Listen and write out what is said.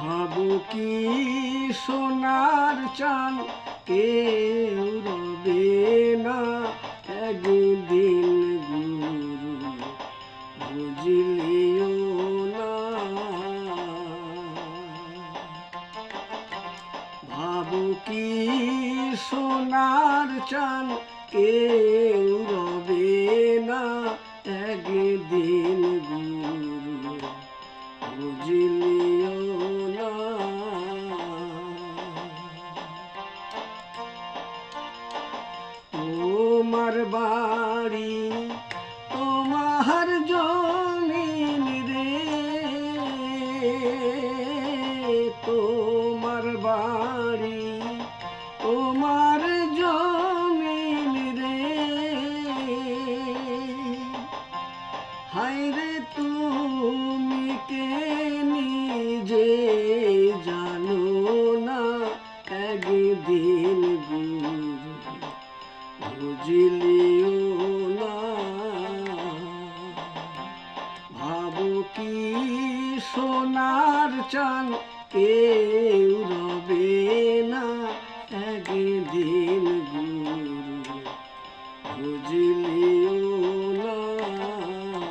ভাবো কি সোনার চান কেউ রবে না একদিন গুরু বুঝলিও না। ভাবো কি সোনার চান কেউ রবে না একদিন গুরু বুঝলিও না। তোমার বাড়ি তোমার জমিন রে, তোমার বাড়ি তোমার জমিন রে, হায়রে তুমি কে নিজে জানো না একদিন গুরু বুঝলিও না। ভাবো কি সোনার চান কেউ রবে না একদিন